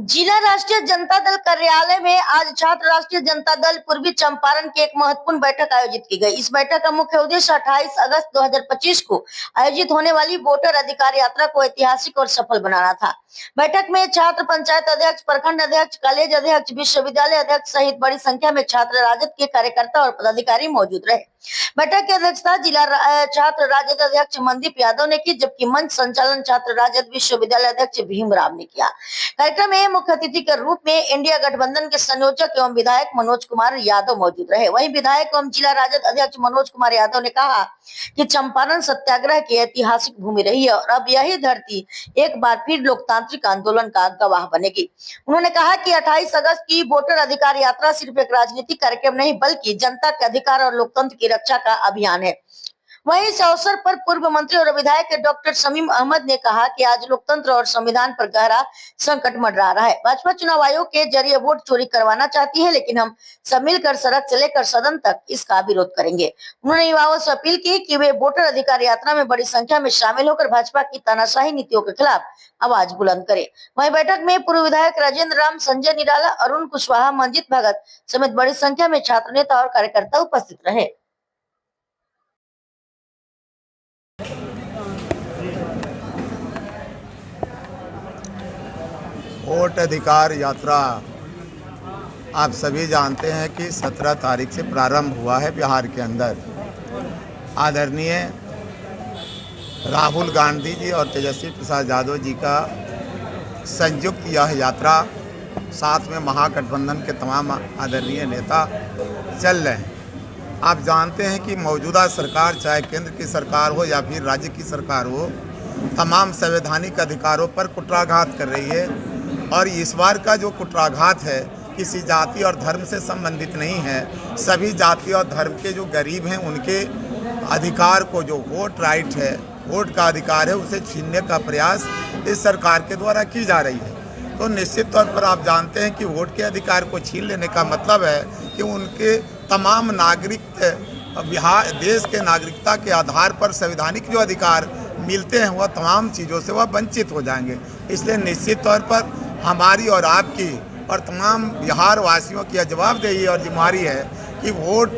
जिला राष्ट्रीय जनता दल कार्यालय में आज छात्र राष्ट्रीय जनता दल पूर्वी चंपारण की एक महत्वपूर्ण बैठक आयोजित की गई। इस बैठक का मुख्य उद्देश्य 28 अगस्त 2025 को आयोजित होने वाली वोटर अधिकार यात्रा को ऐतिहासिक और सफल बनाना था। बैठक में छात्र पंचायत अध्यक्ष, प्रखंड अध्यक्ष, कॉलेज अध्यक्ष, विश्वविद्यालय अध्यक्ष सहित बड़ी संख्या में छात्र राजद के कार्यकर्ता और पदाधिकारी मौजूद रहे। बैठक की अध्यक्षता जिला छात्र राजद अध्यक्ष मनदीप यादव ने की, जबकि मंच संचालन छात्र राजद विश्वविद्यालय अध्यक्ष भीमराव ने किया। कार्यक्रम में मुख्य अतिथि के रूप में इंडिया गठबंधन के संयोजक एवं विधायक मनोज कुमार यादव मौजूद रहे। वहीं विधायक एवं जिला राजद अध्यक्ष मनोज कुमार यादव ने कहा कि चंपारण सत्याग्रह की ऐतिहासिक भूमि रही है और अब यही धरती एक बार फिर लोकतांत्रिक आंदोलन का गवाह बनेगी। उन्होंने कहा कि 28 अगस्त की वोटर अधिकार यात्रा सिर्फ एक राजनीतिक कार्यक्रम नहीं, बल्कि जनता के अधिकार और लोकतंत्र की रक्षा का अभियान है। वहीं इस अवसर पर पूर्व मंत्री और विधायक डॉक्टर शमीम अहमद ने कहा कि आज लोकतंत्र और संविधान पर गहरा संकट मंडरा रहा है। भाजपा चुनाव आयोग के जरिए वोट चोरी करवाना चाहती है, लेकिन हम सब मिलकर सड़क से लेकर सदन तक इसका विरोध करेंगे। उन्होंने युवाओं से अपील की कि वे वोटर अधिकार यात्रा में बड़ी संख्या में शामिल होकर भाजपा की तानाशाही नीतियों के खिलाफ आवाज बुलंद करें। वहीं बैठक में पूर्व विधायक राजेंद्र राम, संजय निराला, अरुण कुशवाहा, मंजित भगत समेत बड़ी संख्या में छात्र नेता और कार्यकर्ता उपस्थित रहे। वोट अधिकार यात्रा आप सभी जानते हैं कि 17 तारीख से प्रारंभ हुआ है बिहार के अंदर। आदरणीय राहुल गांधी जी और तेजस्वी प्रसाद यादव जी का संयुक्त यह यात्रा, साथ में महागठबंधन के तमाम आदरणीय नेता चल रहे हैं। आप जानते हैं कि मौजूदा सरकार, चाहे केंद्र की सरकार हो या फिर राज्य की सरकार हो, तमाम संवैधानिक अधिकारों पर कुठाराघात कर रही है। और इस बार का जो कुठाराघात है किसी जाति और धर्म से संबंधित नहीं है। सभी जाति और धर्म के जो गरीब हैं उनके अधिकार को, जो वोट राइट है, वोट का अधिकार है, उसे छीनने का प्रयास इस सरकार के द्वारा की जा रही है। तो निश्चित तौर पर आप जानते हैं कि वोट के अधिकार को छीन लेने का मतलब है कि उनके तमाम नागरिक, बिहार देश के नागरिकता के आधार पर संवैधानिक जो अधिकार मिलते हैं वह तमाम चीज़ों से वह वंचित हो जाएंगे। इसलिए निश्चित तौर पर हमारी और आपकी और तमाम बिहार वासियों की जवाबदेही और जिम्मेदारी है कि वोट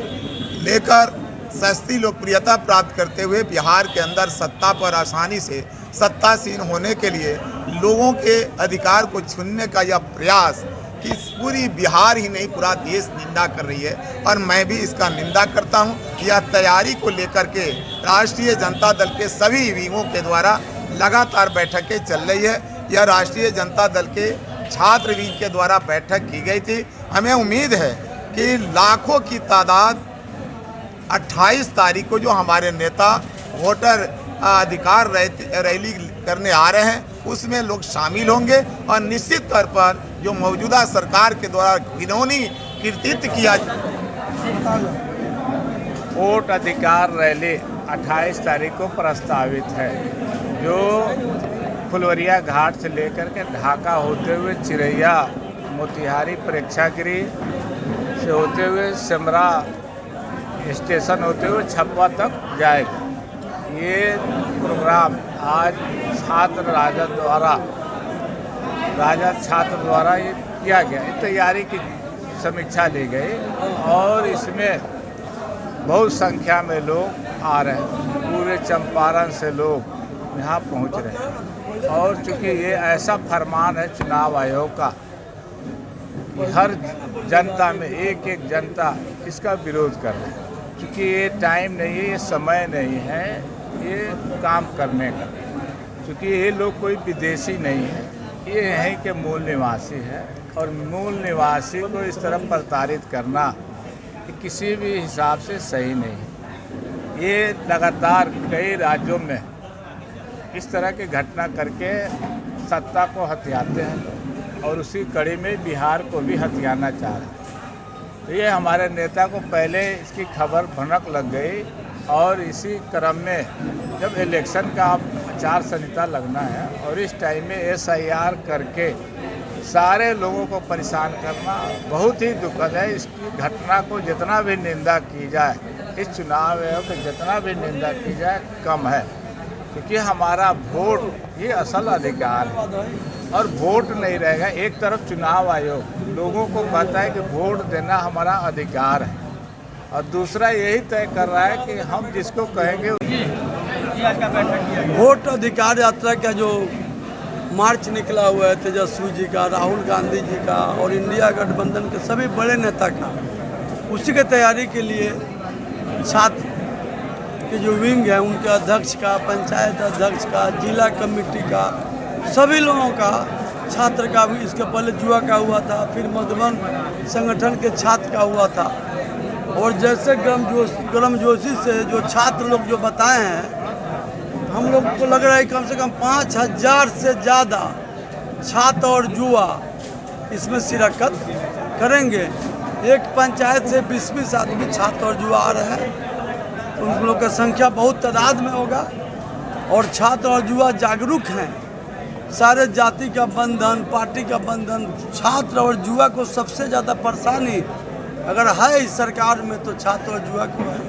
लेकर सस्ती लोकप्रियता प्राप्त करते हुए बिहार के अंदर सत्ता पर आसानी से सत्तासीन होने के लिए लोगों के अधिकार को छीनने का यह प्रयास कि पूरी बिहार ही नहीं पूरा देश निंदा कर रही है और मैं भी इसका निंदा करता हूं। यह तैयारी को लेकर के राष्ट्रीय जनता दल के सभी विंगों के द्वारा लगातार बैठकें चल रही है। यह राष्ट्रीय जनता दल के छात्र विंग के द्वारा बैठक की गई थी। हमें उम्मीद है कि लाखों की तादाद 28 तारीख को जो हमारे नेता वोटर अधिकार रैली करने आ रहे हैं उसमें लोग शामिल होंगे और निश्चित तौर पर जो मौजूदा सरकार के द्वारा घिनौनी कृतित्व किया। वोट अधिकार रैली 28 तारीख को प्रस्तावित है, जो फुलवरिया घाट से लेकर के ढाका होते हुए चिरैया, मोतिहारी, प्रेक्षागृह से होते हुए सिमरा स्टेशन होते हुए छपवा तक जाएगा। ये प्रोग्राम आज राजद छात्र द्वारा ये किया गया। तैयारी की समीक्षा ली गई और इसमें बहुत संख्या में लोग आ रहे हैं। पूरे चंपारण से लोग यहाँ पहुँच रहे हैं और चूँकि ये ऐसा फरमान है चुनाव आयोग का कि हर जनता में एक एक जनता इसका विरोध कर रहे हैं, क्योंकि ये टाइम नहीं है, ये समय नहीं है ये काम करने का। क्योंकि ये लोग कोई विदेशी नहीं है, ये यहीं के मूल निवासी है और मूल निवासी को इस तरह प्रताड़ित करना किसी भी हिसाब से सही नहीं है। ये लगातार कई राज्यों में इस तरह की घटना करके सत्ता को हथियाते हैं और उसी कड़ी में बिहार को भी हथियाना चाह रहे हैं। तो ये हमारे नेता को पहले इसकी खबर भनक लग गई और इसी क्रम में जब इलेक्शन का आचार संहिता लगना है और इस टाइम में SIR करके सारे लोगों को परेशान करना बहुत ही दुखद है। इसकी घटना को जितना भी निंदा की जाए, इस चुनाव आयोग की जितना भी निंदा की जाए कम है, क्योंकि हमारा वोट ये असल अधिकार है और वोट नहीं रहेगा। एक तरफ चुनाव आयोग लोगों को कहता है कि वोट देना हमारा अधिकार है, और दूसरा यही तय कर रहा है कि हम जिसको कहेंगे। वोट अधिकार यात्रा का जो मार्च निकला हुआ है तेजस्वी जी का, राहुल गांधी जी का और इंडिया गठबंधन के सभी बड़े नेता का, उसी के तैयारी के लिए छात्र के जो विंग है उनके अध्यक्ष का, पंचायत अध्यक्ष का, जिला कमेटी का, सभी लोगों का, छात्र का भी, इसके पहले जुआ का हुआ था, फिर मधुबन संगठन के छात्र का हुआ था। और जैसे गर्मजोशी से जो छात्र लोग जो बताए हैं, हम लोग को लग रहा है कम से कम 5000 से ज़्यादा छात्र और युवा इसमें शिरकत करेंगे। एक पंचायत से 20-20 आदमी छात्र और युवा आ रहे हैं, उन लोग का संख्या बहुत तादाद में होगा। और छात्र और युवा जागरूक हैं, सारे जाति का बंधन, पार्टी का बंधन, छात्र और युवा को सबसे ज़्यादा परेशानी अगर है इस सरकार में तो छात्र और युवा को है,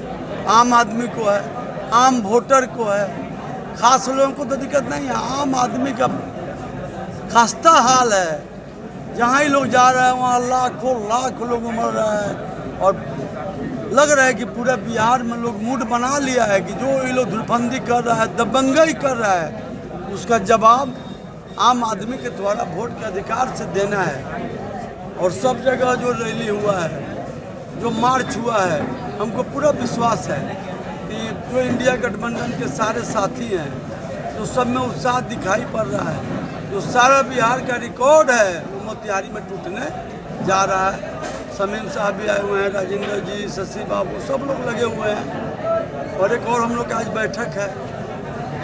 आम आदमी को है, आम वोटर को है। खास लोगों को तो दिक्कत नहीं है, आम आदमी का खस्ता हाल है। जहाँ ही लोग जा रहे हैं वहाँ लाखों लाख लोग मर रहे हैं। और लग रहा है कि पूरे बिहार में लोग मूड बना लिया है कि जो ये लोग धुरफंदी कर रहा है, दबंगई कर रहा है, उसका जवाब आम आदमी के द्वारा वोट के अधिकार से देना है। और सब जगह जो रैली हुआ है, जो मार्च हुआ है, हमको पूरा विश्वास है कि जो इंडिया गठबंधन के सारे साथी हैं, जो सब में उत्साह दिखाई पड़ रहा है, जो सारा बिहार का रिकॉर्ड है वो मोतिहारी में टूटने जा रहा है। समीम साहब भी आए हुए हैं, राजेंद्र जी, शशि बाबू, सब लोग लगे हुए हैं। और एक और हम लोग का आज बैठक है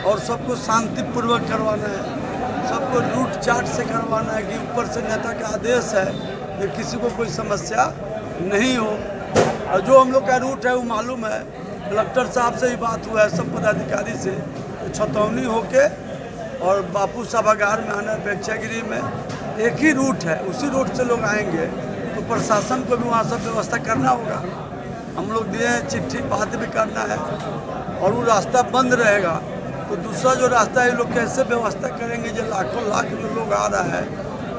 और सबको शांतिपूर्वक करवाना है, सबको रूट चार्ट से करवाना है कि ऊपर से नेता का आदेश है कि किसी को कोई समस्या नहीं हो। और जो हम लोग का रूट है वो मालूम है, कलेक्टर साहब से ही बात हुआ है, सब पदाधिकारी से, तो छतौनी होके और बापू सभागार में आना, प्रेक्षागृह में एक ही रूट है, उसी रूट से लोग आएंगे। तो प्रशासन को भी वहाँ सब व्यवस्था करना होगा। हम लोग दिए हैं चिट्ठी, बात भी करना है। और वो रास्ता बंद रहेगा तो दूसरा जो रास्ता है ये लोग कैसे व्यवस्था करेंगे जो लाखों लाख जो लोग आ रहा है,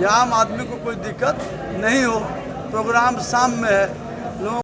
या आम आदमी को कोई दिक्कत नहीं हो। प्रोग्राम शाम में है,